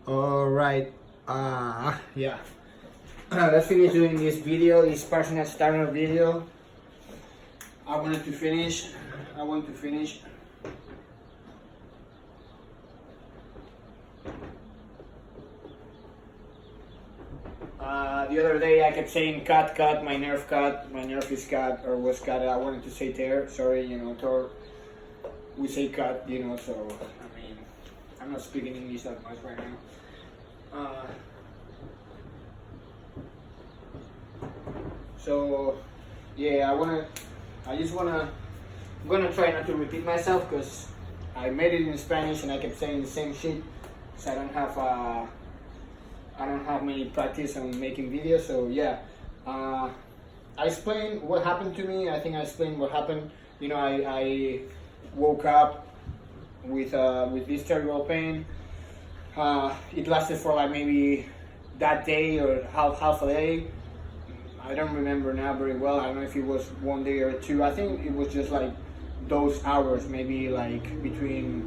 All right. Yeah. Let's finish doing this video, this personal starter video. I want to finish. The other day I kept saying cut, my nerve is cut, or was cut. I wanted to say tear. Sorry, Tor. We say cut, so I mean, I'm not speaking English that much right now. So yeah, I'm gonna try not to repeat myself because I made it in Spanish and I kept saying the same shit, so I don't have many practice on making videos. So yeah, I explained what happened to me. I think I explained what happened. I woke up with this terrible pain. It lasted for like maybe that day or half a day. I don't remember now very well. I don't know if it was 1 day or 2. I think it was just like those hours, maybe like between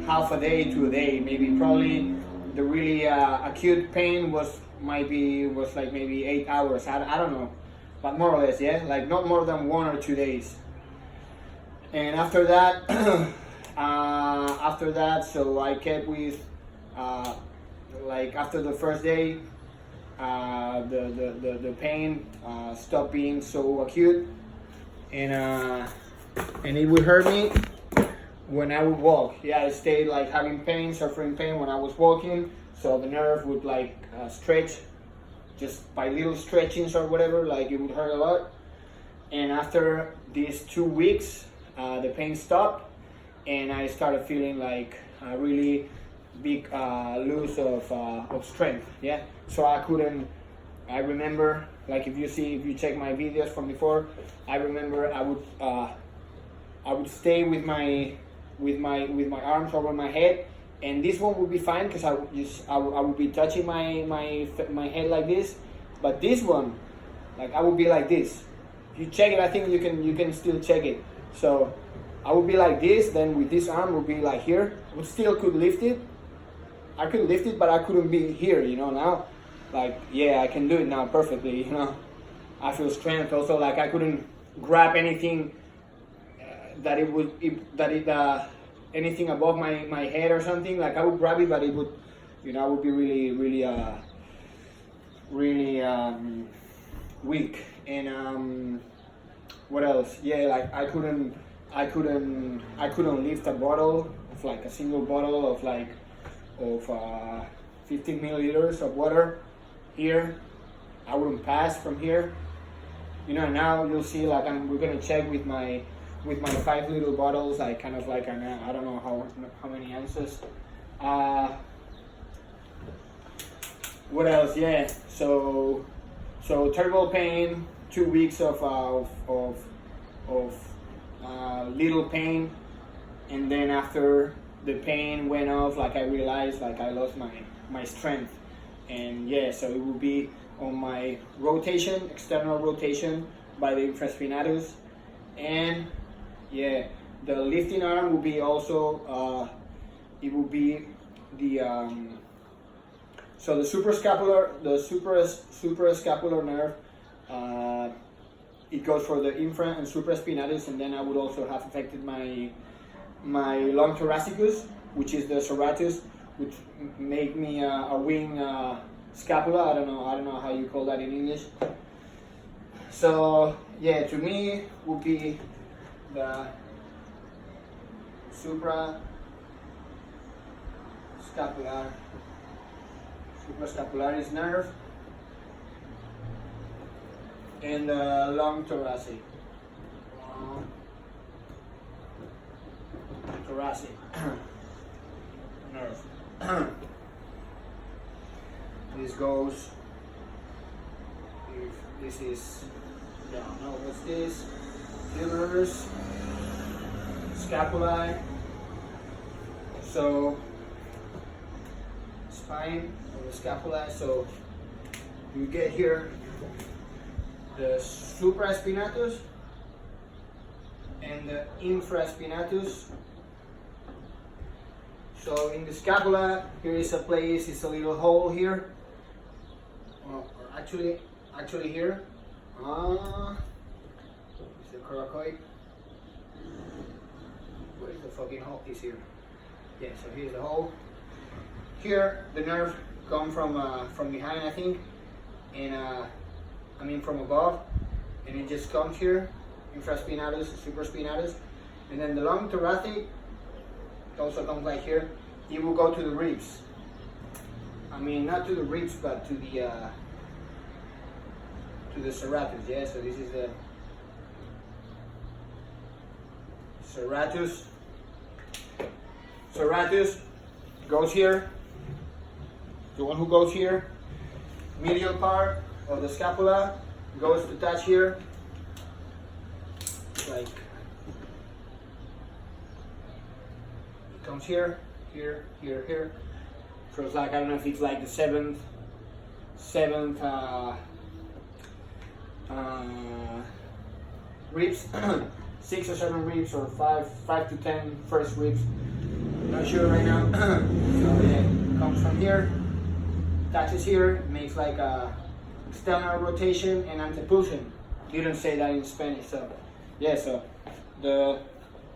half a day to a day. Maybe probably the really acute pain was like maybe 8 hours. I don't know, but more or less, yeah, like not more than 1 or 2 days. And after that, so I kept with like after the first day. The pain stopped being so acute, and it would hurt me when I would walk. Yeah, I stayed like suffering pain when I was walking, so the nerve would like stretch just by little stretchings or whatever, like it would hurt a lot. And after these 2 weeks, the pain stopped, and I started feeling like a really big loss of strength. Yeah, so I remember, like if you check my videos from before, I remember I would stay with my arms over my head, and this one would be fine because I would be touching my head like this, but this one, like I would be like this. If you check it, I think you can still check it. So I would be like this, then with this arm would be like here. I still could lift it. I could lift it, but I couldn't be here, now. Like, yeah, I can do it now perfectly, I feel strength also, like I couldn't grab anything anything above my head or something. Like I would grab it, but it would, I would be really weak. And what else? Yeah, like I couldn't lift a bottle of like a single bottle of 15 milliliters of water here. I wouldn't pass from here. Now you'll see like we're gonna check with my 5 little bottles, like kind of like I don't know how many ounces. What else? Yeah. So terrible pain. 2 weeks of little pain, and then after the pain went off, like I realized like I lost my strength. And yeah, so it will be on my rotation, external rotation by the infraspinatus. And yeah, the lifting arm will be also it will be the so the suprascapular nerve, it goes for the infra and supraspinatus, and then I would also have affected my long thoracicus, which is the serratus, which make me a wing scapula. I don't know how you call that in English. So yeah, to me would be the suprascapularis nerve and the long thoracic nerve. This goes, if this is down, no, what's this? Femurs, scapulae, so spine or the scapulae. So you get here the supraspinatus and the infraspinatus. So in the scapula, here is a place, it's a little hole here. Or actually here. Is the coracoid? Where is the fucking hole? Is here. Yeah, so here's the hole. Here, the nerve come from behind, I think, and I mean from above, and it just comes here, infraspinatus, supraspinatus, and then the long thoracic also comes like here. It will go to the ribs. I mean, not to the ribs, but to the serratus. Yeah, so this is the serratus. Serratus goes here. The one who goes here, medial part of the scapula, goes to touch here, like it comes here, here, here, here. So it's like, I don't know if it's like the seventh ribs, 6 or 7 ribs, or 5 to 10 first ribs. Not sure right now. So yeah, it comes from here, touches here, makes like a external rotation and antepulsion. You don't say that in Spanish, so yeah. So the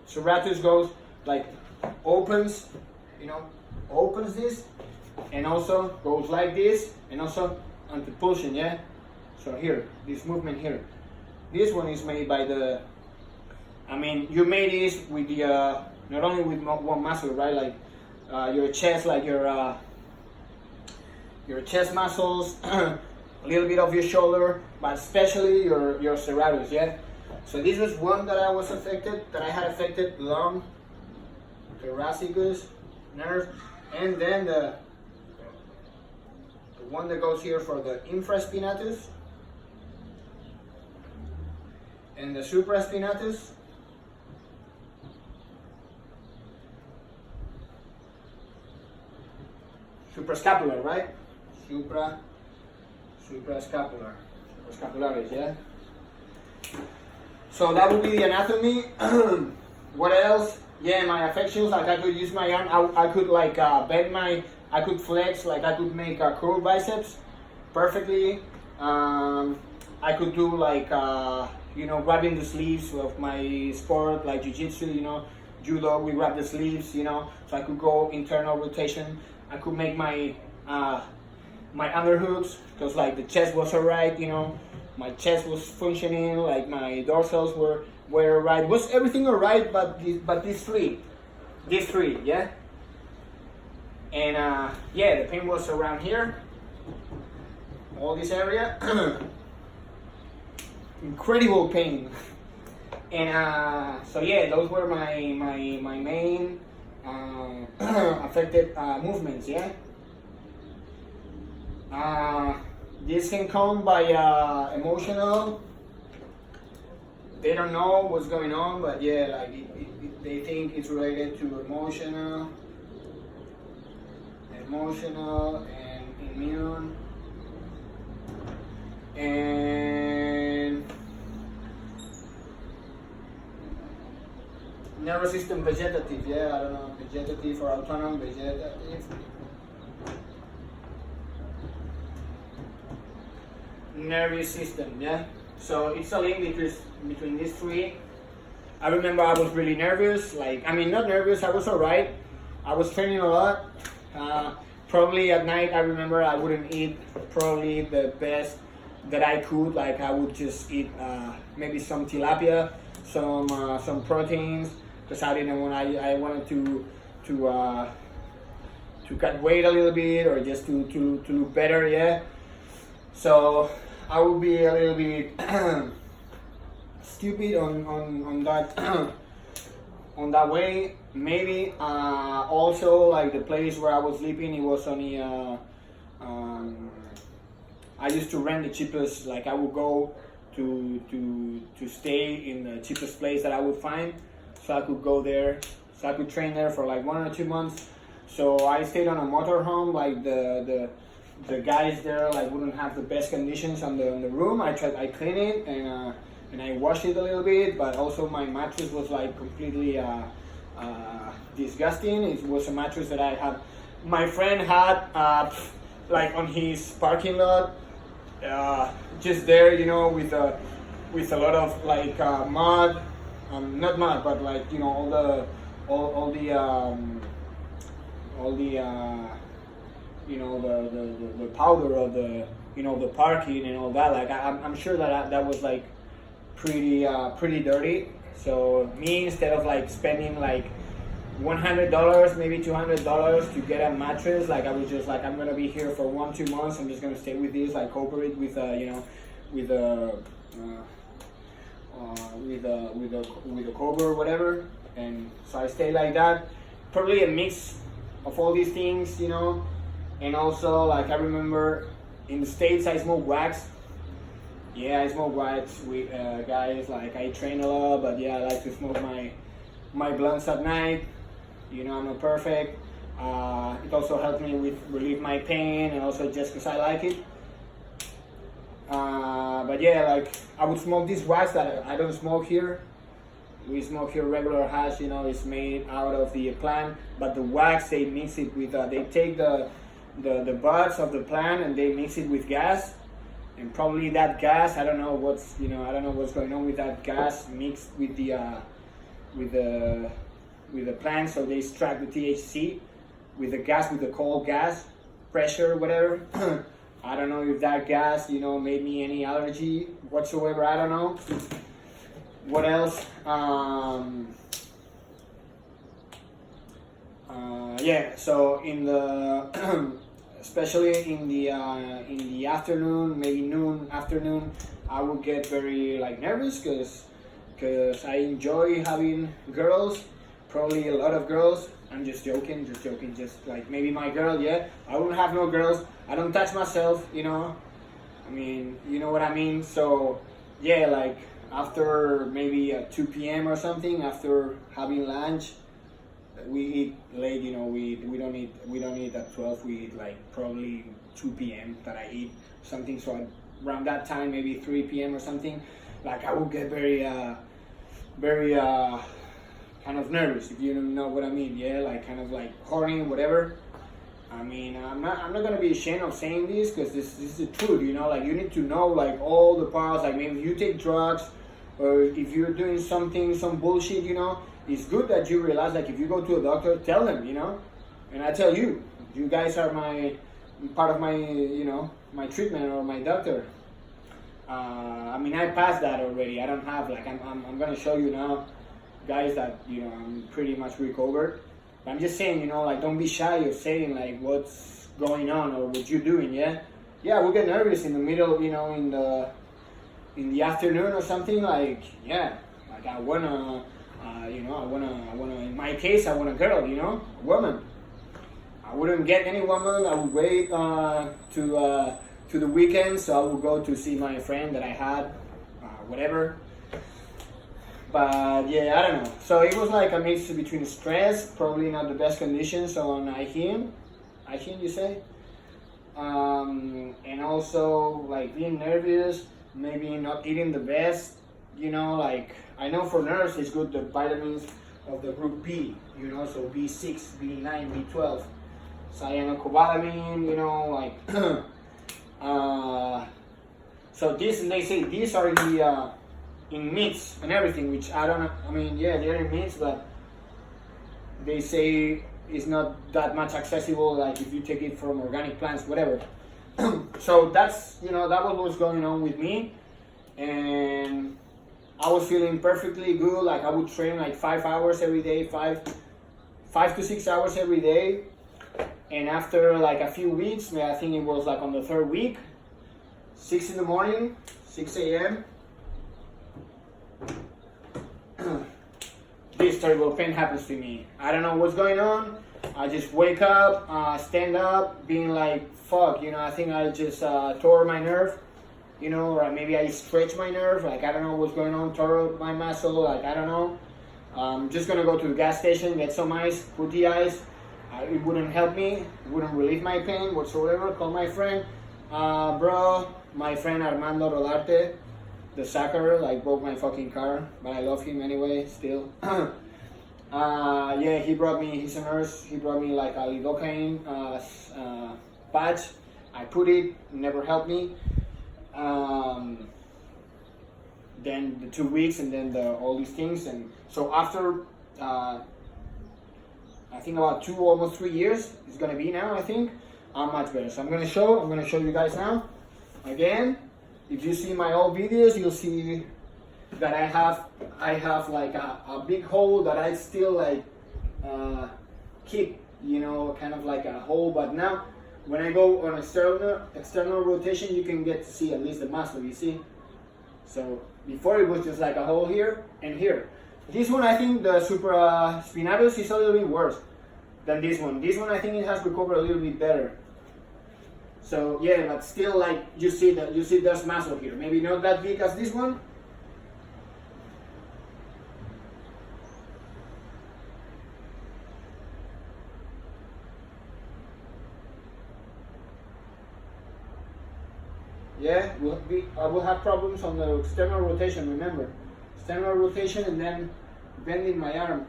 serratus goes like opens, opens this, and also goes like this, and also antepulsion. Yeah. So here, this movement here, this one is made by the. I mean, you made this with the not only with one muscle, right? Like your chest, like your chest muscles, a little bit of your shoulder, but especially your serratus, yeah? So this was one that I had affected long thoracicus nerve, and then the one that goes here for the infraspinatus, and the supraspinatus, suprascapular, right? Suprascapularis, yeah? So that would be the anatomy. What else? Yeah, my affections, like I could use my arm, I could like bend I could flex, like I could make a curl biceps perfectly. I could do like, grabbing the sleeves of my sport, like jiu-jitsu, judo, we grab the sleeves, so I could go internal rotation. I could make my my underhooks, because like the chest was alright, my chest was functioning, like my dorsals were alright. Was everything alright, but these three, yeah. And yeah, the pain was around here, all this area, incredible pain. And so yeah, those were my main affected movements, yeah. This can come by emotional. They don't know what's going on, but yeah, like they think it's related to emotional and immune and nervous system vegetative. Yeah, I don't know, vegetative or autonomous vegetative. Nervous system, yeah. So it's a link between these three. I remember I was really nervous. Like, I mean, not nervous. I was alright. I was training a lot. Probably at night, I remember I wouldn't eat probably the best that I could. Like, I would just eat maybe some tilapia, some proteins, because I didn't want. I wanted to cut weight a little bit, or just to look better. Yeah. So I would be a little bit stupid on that on that way. Maybe also like the place where I was sleeping, it was only I used to rent the cheapest. Like I would go to stay in the cheapest place that I would find, so I could go there, so I could train there for like 1 or 2 months. So I stayed on a motorhome. Like the guys there like wouldn't have the best conditions on the room. I cleaned it and I washed it a little bit, but also my mattress was like completely disgusting. It was a mattress that I had. My friend had like on his parking lot, just there, you know, with a lot of like mud, not mud, but like, you know, all the you know, the powder of the, you know, the parking and all that. Like I'm sure that was like pretty dirty. So me, instead of like spending like $100, maybe $200 to get a mattress, like I was just like, I'm gonna be here for 1-2 months. I'm just gonna stay with this, like cover it with you know, with a cover or whatever. And so I stay like that. Probably a mix of all these things, you know. And also, like, I remember in the States I smoke wax. Yeah, I smoke wax with guys. Like, I train a lot, but yeah, I like to smoke my blunts at night. You know, I'm not perfect. It also helps me with relieve my pain, and also just because I like it. But yeah, like, I would smoke this wax that I don't smoke here. We smoke here regular hash, you know, it's made out of the plant, but the wax, they mix it with, they take the buds of the plant and they mix it with gas. And probably that gas, I don't know what's going on with that gas mixed with the plant, so they extract the THC with the gas, with the cold gas, pressure, whatever. I don't know if that gas, you know, made me any allergy whatsoever, I don't know. What else? Yeah, so in the especially in the afternoon, maybe noon, afternoon, I would get very like nervous because I enjoy having girls, probably a lot of girls. I'm just joking, just like maybe my girl, yeah. I wouldn't have no girls. I don't touch myself, you know. I mean, you know what I mean. So yeah, like after maybe 2 p.m. or something, after having lunch, we eat late, you know. We don't eat at 12. We eat like probably 2 p.m. that I eat something. So around that time, maybe 3 p.m. or something, like I will get very kind of nervous, if you know what I mean. Yeah, like kind of like horny, whatever. I mean, I'm not gonna be ashamed of saying this because this is the truth, you know. Like you need to know like all the parts. Like maybe if you take drugs or if you're doing some bullshit, you know. It's good that you realize, like, if you go to a doctor, tell them, you know. And I tell you, you guys are part of my, you know, my treatment or my doctor. I mean, I passed that already. I don't have, like, I'm gonna show you now, guys, that, you know, I'm pretty much recovered. But I'm just saying, you know, like, don't be shy of saying, like, what's going on or what you're doing, yeah? Yeah, we'll get nervous in the middle, you know, in the afternoon or something, like, yeah, like, I wanna, you know, I wanna, in my case, I want a girl, you know, a woman. I wouldn't get any woman. I would wait to the weekend, so I would go to see my friend that I had, whatever. But yeah, I don't know. So it was like a mix between stress, probably not the best conditions on hygiene, you say, and also like being nervous, maybe not eating the best, you know, like. I know for nerves it's good, the vitamins of the group B, you know, so B6, B9, B12, cyanocobalamin, you know, like, so this, and they say these are in meats and everything, which I don't know, I mean, yeah, they're in meats, but they say it's not that much accessible, like if you take it from organic plants, whatever. So that's, you know, that was what was going on with me, and I was feeling perfectly good. Like I would train like 5 hours every day, 5 to 6 hours every day. And after like a few weeks, I think it was like on the 3rd week, 6 in the morning, 6 a.m. This terrible pain happens to me. I don't know what's going on. I just wake up, stand up, being like, fuck, you know, I think I just tore my nerve. You know, or maybe I stretch my nerve, like I don't know what's going on, tore my muscle, like I don't know. I'm just gonna go to the gas station, get some ice, put the ice. It wouldn't help me, it wouldn't relieve my pain whatsoever. Call my friend, bro, my friend Armando Rodarte, the sucker, like broke my fucking car, but I love him anyway, still. Yeah, he brought me, he's a nurse, he brought me like a lidocaine patch. I put it, never helped me. Then the 2 weeks, and then all these things, and so after I think about 2, almost 3 years, it's gonna be now, I think, I'm much better. So I'm gonna show you guys now. Again, if you see my old videos, you'll see that I have like a big hole that I still like keep, you know, kind of like a hole. But now when I go on external rotation, you can get to see at least the muscle, you see. So before it was just like a hole here and here. This one, I think the supraspinatus is a little bit worse than this one. This one, I think it has recovered a little bit better. So yeah, but still, like you see there's muscle here. Maybe not that big as this one. Yeah, I will have problems on the external rotation, remember. External rotation and then bending my arm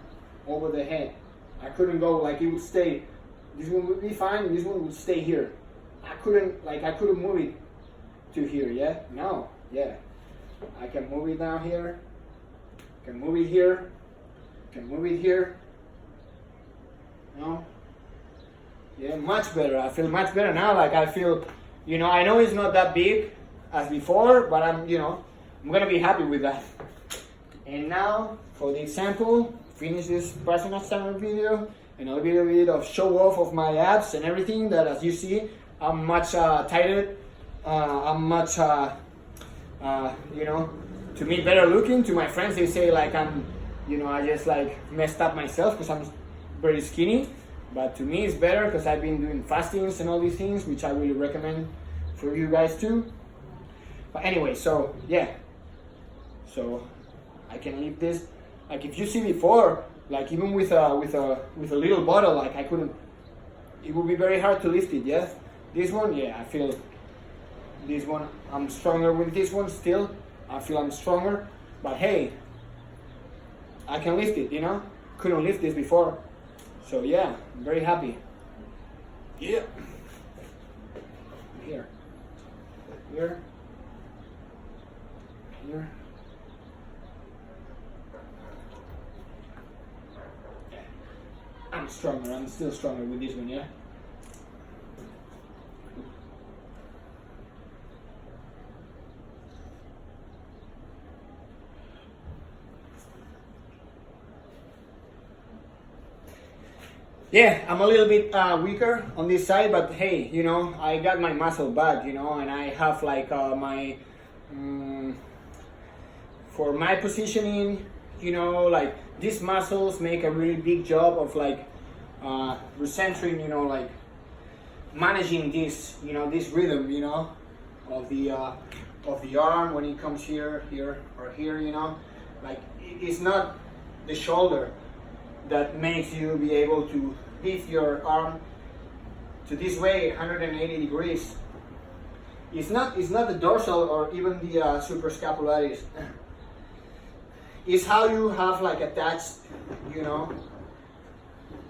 over the head. I couldn't go, like it would stay. This one would be fine, and this one would stay here. I couldn't move it to here, yeah? No, yeah. I can move it down here, can move it here, can move it here. No? Yeah, much better. I feel much better now, like I feel, you know, I know it's not that big as before, but I'm gonna be happy with that. And now, for the example, finish this personal standard video, and a little bit of show off of my abs and everything, that as you see, I'm much tighter, I'm much, you know, to me better looking. To my friends, they say like I'm, you know, I just like messed up myself because I'm very skinny. But to me it's better because I've been doing fastings and all these things, which I really recommend for you guys too. But anyway, so yeah, so I can leave this. Like if you see before, like even with a little bottle, like I couldn't. It would be very hard to lift it. Yeah, this one, yeah, I feel this one. I'm stronger with this one still. I feel I'm stronger. But hey, I can lift it. You know, couldn't lift this before. So yeah, I'm very happy. Yeah. Here. Here. Here. Yeah. I'm stronger. I'm still stronger with this one, yeah? Yeah, I'm a little bit weaker on this side, but hey, you know, I got my muscle back, you know, and I have like for my positioning, you know, like these muscles make a really big job of like recentering, you know, like managing this, you know, this rhythm, you know, of the arm when it comes here, or here, you know, like it's not the shoulder that makes you be able to lift your arm to this way 180 degrees. It's not the dorsal or even the suprascapularis. It's how you have like attached, you know,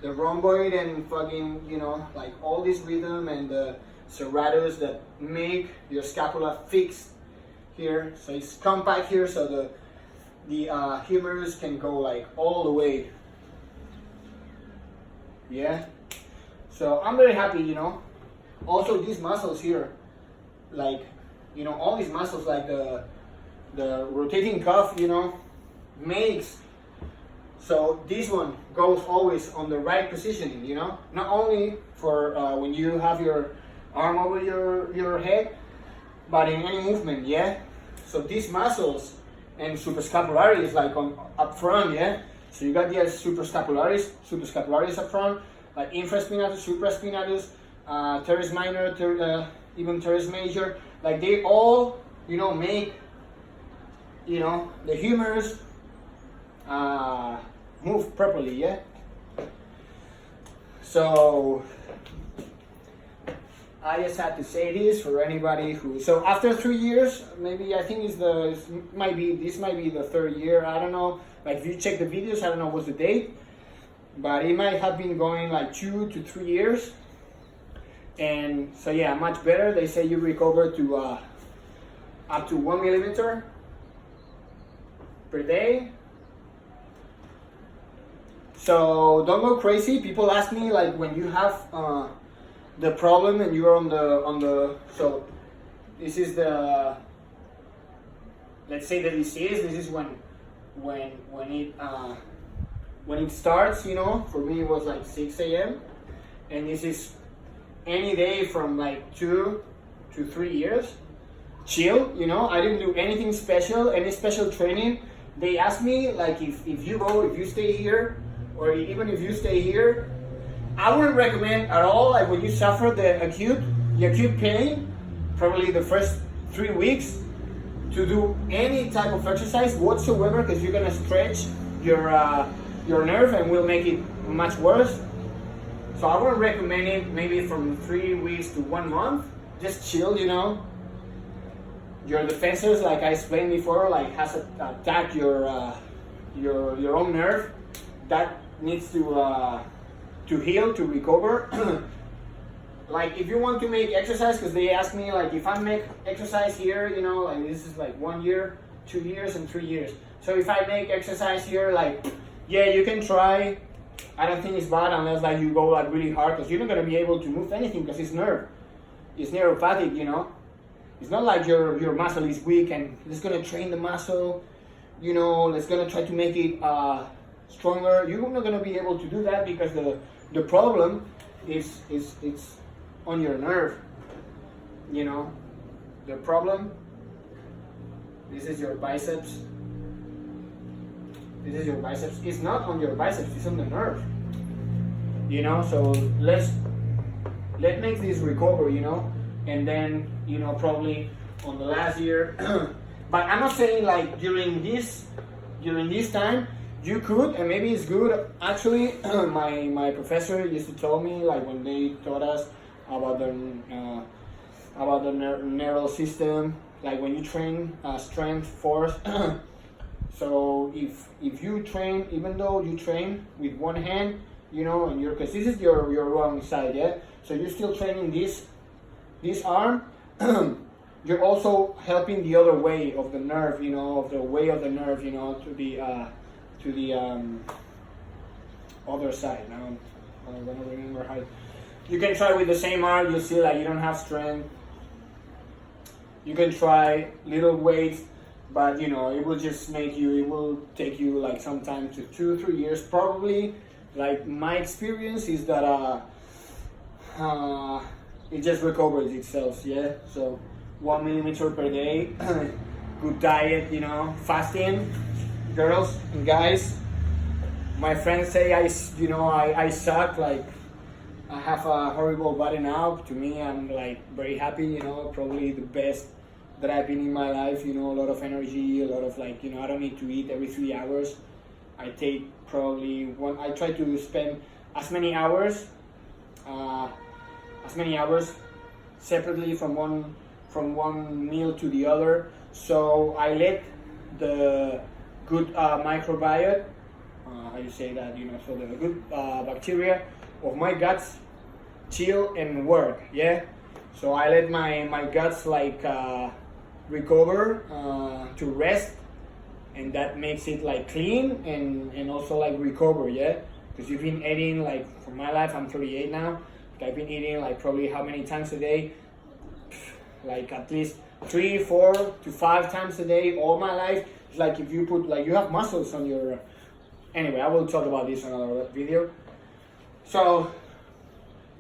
the rhomboid and fucking, you know, like all this rhythm and the serratus that make your scapula fixed here. So it's compact here, so the humerus can go like all the way. Yeah, so I'm very happy, you know. Also these muscles here, like, you know, all these muscles, like the rotating cuff, you know, makes so this one goes always on the right positioning, you know, not only for when you have your arm over your head, but in any movement, yeah. So these muscles and suprascapularis like on up front, yeah. So you got the suprascapularis up front, like infraspinatus, supraspinatus, teres minor, even teres major. Like they all, you know, make, you know, the humerus move properly, yeah. So I just had to say this for anybody who. So after 3 years, maybe I think this might be the third year. I don't know. Like if you check the videos, I don't know what's the date. but it might have been going like 2 to 3 years. And so yeah, much better. They say you recover to up to 1 millimeter per day. So don't go crazy. People ask me, like, when you have the problem and you're on the so this is the, let's say, the disease. This is when it starts, you know. For me it was like 6 a.m. and this is any day from like 2 to 3 years. Chill, you know. I didn't do anything special, any special training. They asked me, like, if you stay here, or even if you stay here, I wouldn't recommend at all, like, when you suffer the acute pain, probably the first 3 weeks, to do any type of exercise whatsoever, because you're gonna stretch your nerve and will make it much worse. So I would recommend it maybe from 3 weeks to 1 month. Just chill, you know. Your defenses, like I explained before, like, has attacked your own nerve. That needs to heal, to recover. Like, if you want to make exercise, because they ask me, like, if I make exercise here, you know, like, this is like 1 year, 2 years, and 3 years. So if I make exercise here, like, yeah, you can try. I don't think it's bad unless, like, you go, like, really hard, because you're not gonna be able to move anything, because it's nerve. It's neuropathic, you know. It's not like your muscle is weak and it's gonna train the muscle, you know. Let's gonna try to make it stronger. You're not gonna be able to do that, because the problem is it's on your nerve, you know. The problem. This is your biceps. This is your biceps. It's not on your biceps. It's on the nerve. You know. So let's make this recover. You know, and then, you know, probably on the last year. But I'm not saying, like, during this time you could, and maybe it's good actually. My professor used to tell me, like, when they taught us about the neural system, like, when you train strength, force. So if you train, even though you train with one hand, you know, and because this is your wrong side, yeah. So you're still training this arm. You're also helping the other way of the nerve, you know, to the other side. Now I'm gonna remember how. You can try with the same arm. You see, like, you don't have strength. You can try little weights, but, you know, it will just it will take you, like, sometime to 2-3 years probably. Like, my experience is that it just recovers itself, yeah. So 1 millimeter per day, good diet, you know, fasting. Girls and guys, my friends say I suck, like, I have a horrible body now. To me, I'm, like, very happy, you know, probably the best that I've been in my life, you know. A lot of energy, a lot of, like, you know, I don't need to eat every 3 hours. I take probably I try to spend as many hours separately from one meal to the other. So I let the good microbiome, how you say that, you know, so the good bacteria of my guts chill and work, yeah. So I let my guts, like, recover, to rest, and that makes it, like, clean and also, like, recover, yeah. Because you've been eating, like, for my life, I'm 38 now. I've been eating, like, probably how many times a day? Like, at least 3, 4 to 5 times a day all my life. It's like, if you put, like, you have muscles on your. Anyway, I will talk about this in another video. So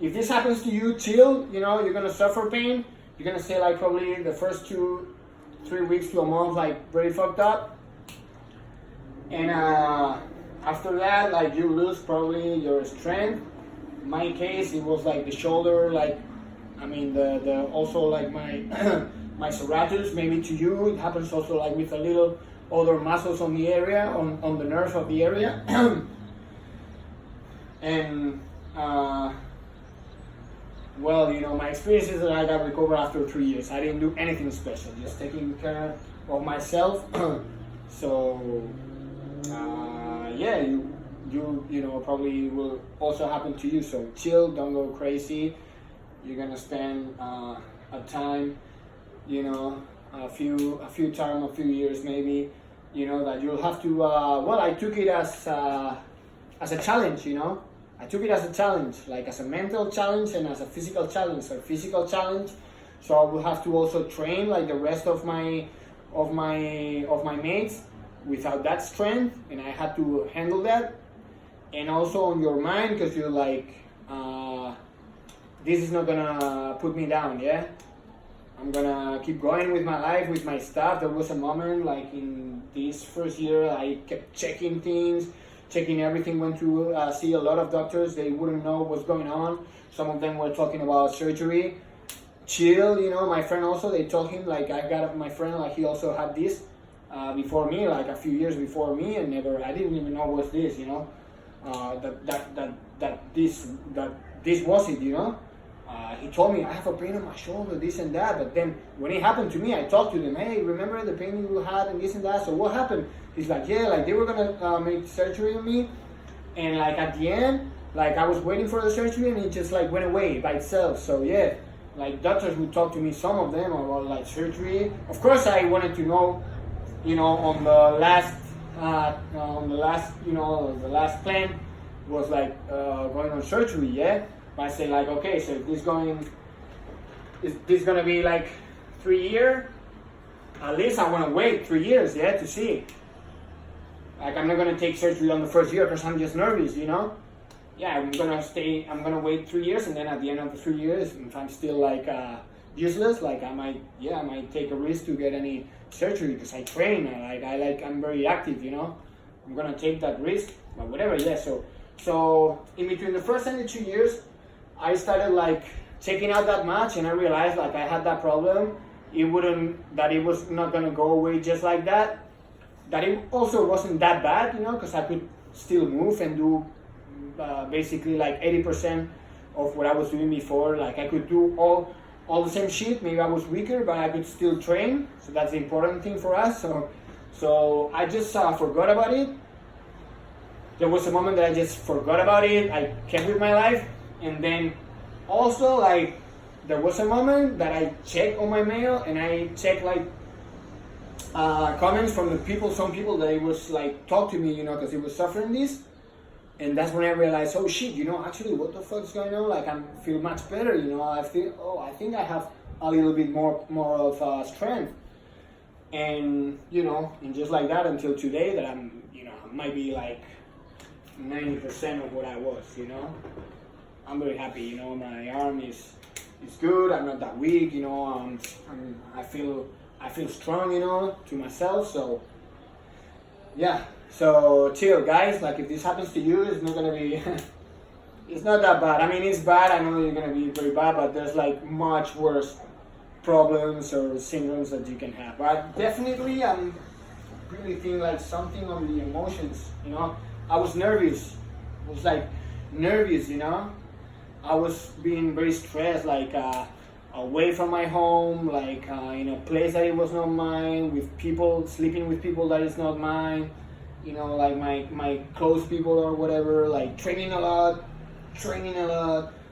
if this happens to you, chill. You know, you're gonna suffer pain. You're gonna stay, like, probably the first 2-3 weeks to a month, like, pretty fucked up. And after that, like, you lose probably your strength. In my case, it was, like, the shoulder, like, I mean, the also, like, my my serratus. Maybe to you it happens also, like, with a little other muscles on the area, on the nerve of the area. And well, you know, my experience is that I got recovered after 3 years. I didn't do anything special, just taking care of myself. So yeah, you know, probably will also happen to you. So chill, don't go crazy. You're gonna spend a time, you know, a few years maybe, you know, that you'll have to. Well, I took it as a challenge, you know. I took it as a challenge, like as a mental challenge and as a physical challenge. So physical challenge, so I will have to also train like the rest of my mates without that strength, and I had to handle that. And also on your mind, because you're like, this is not gonna put me down, yeah? I'm gonna keep going with my life, with my stuff. There was a moment like in this first year, I kept checking things, checking everything, went to see a lot of doctors. They wouldn't know what's going on. Some of them were talking about surgery. Chill, you know, my friend also, they told him, like, I got my friend, like, he also had this before me, like a few years before me, and I didn't even know what's this, you know, that this was it, you know. He told me, I have a pain on my shoulder, this and that, but then when it happened to me, I talked to them, hey, remember the pain you had and this and that, so what happened? He's like, yeah, like they were gonna make surgery on me, and like at the end, like I was waiting for the surgery and it just like went away by itself. So yeah, like doctors would talk to me, some of them, about like surgery. Of course I wanted to know, you know, on the last you know, the last plan was like going on surgery, yeah. But I say like, okay, so is this gonna be like 3 years? At least I want to wait 3 years, yeah, to see. Like I'm not gonna take surgery on the first year because I'm just nervous, you know. Yeah, I'm gonna wait 3 years, and then at the end of the 3 years, if I'm still like useless, like I might take a risk to get any surgery because I train, I'm very active, you know. I'm gonna take that risk, but whatever, yeah. So in between the first and the 2 years, I started like checking out that much, and I realized like I had that problem. It was not gonna go away just like that. That it also wasn't that bad, you know, because I could still move and do basically like 80% of what I was doing before. Like I could do all the same shit. Maybe I was weaker, but I could still train. So that's the important thing for us. So I just forgot about it. There was a moment that I just forgot about it. I kept with my life, and then also like there was a moment that I checked on my mail and I checked like comments from some people that it was like talk to me, you know, because it was suffering this. And that's when I realized, oh shit, you know, actually what the fuck is going on? Like I feel much better, you know. I think I have a little bit more of strength. And, you know, and just like that until today that I'm, you know, I might be like 90% of what I was, you know. I'm very happy, you know, my arm is good, I'm not that weak, you know, I feel strong, you know, to myself, so yeah. So chill, guys. Like if this happens to you, it's not gonna be it's not that bad. I mean, it's bad, I know you're gonna be very bad, but there's like much worse problems or syndromes that you can have. But definitely I'm really feeling like something on the emotions, you know. I was nervous. I was like nervous, you know. I was being very stressed, like away from my home, like in a place that it was not mine, with people, sleeping with people that is not mine, you know, like my close people or whatever, like training a lot,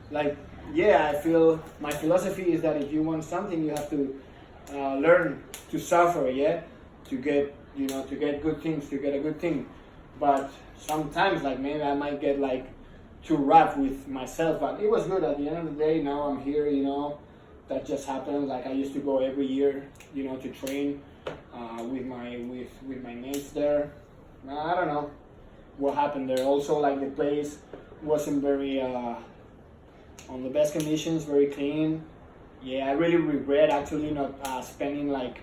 like, yeah, I feel my philosophy is that if you want something, you have to learn to suffer, yeah, to get good things, to get a good thing. But sometimes, like, maybe I might get like too rough with myself, but it was good at the end of the day. Now I'm here, you know. That just happened. Like I used to go every year, you know, to train with my mates there. I don't know what happened there. Also, like the place wasn't very on the best conditions, very clean. Yeah, I really regret actually not spending like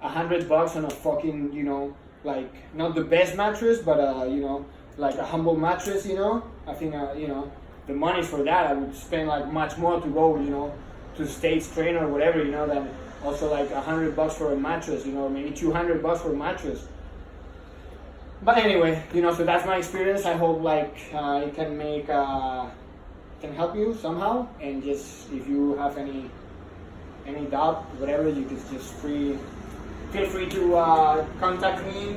$100 on a fucking, you know, like not the best mattress, but you know, like a humble mattress, you know. I think you know, the money for that I would spend like much more to go, you know, to States train or whatever, you know, than also like $100 for a mattress, you know, maybe $200 for a mattress. But anyway, you know, so that's my experience. I hope like it can make can help you somehow. And just if you have any doubt, whatever, you can just feel free to contact me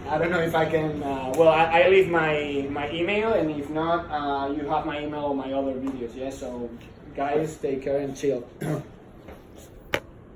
I don't know if I can. Well, I leave my email, and if not, you have my email on my other videos. Yeah. So, guys, take care and chill.